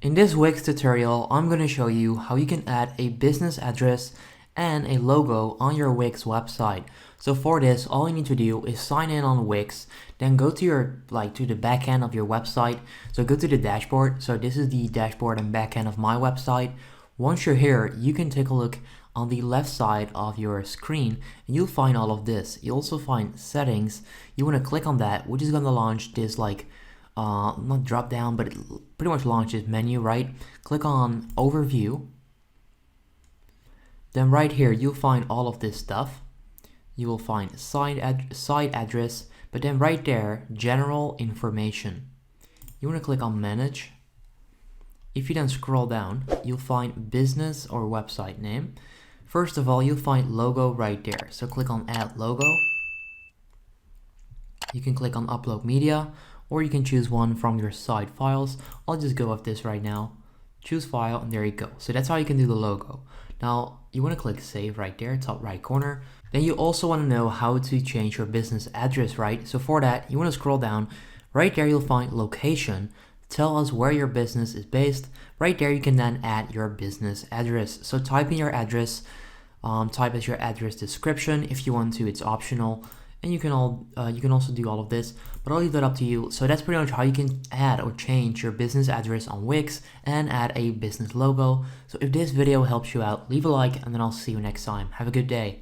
In this Wix tutorial, I'm going to show you how you can add a business address and a logo on your Wix website. So for this, all you need to do is sign in on Wix, then go to to the back end of your website. So go to the dashboard. So this is the dashboard and back end of my website. Once you're here, you can take a look on the left side of your screen and you'll find all of this. You'll also find settings. You want to click on that, which is going to launch this not drop down, but it pretty much launches menu, right? Click on overview. Then right here, you'll find all of this stuff. You will find site address, but then right there, general information. You want to click on manage. If you then scroll down, you'll find business or website name. First of all, you'll find logo right there. So click on add logo. You can click on upload media, or you can choose one from your site files. I'll just go with this right now. Choose file, and there you go. So that's how you can do the logo. Now you want to click save right there, top right corner. Then you also want to know how to change your business address, right? So for that, you want to scroll down. Right there, you'll find location. Tell us where your business is based. Right there, you can then add your business address. So type in your address, type as your address description. If you want to, it's optional. And you can also do all of this, but I'll leave that up to you. So that's pretty much how you can add or change your business address on Wix and add a business logo. So if this video helps you out, leave a like, and then I'll see you next time. Have a good day.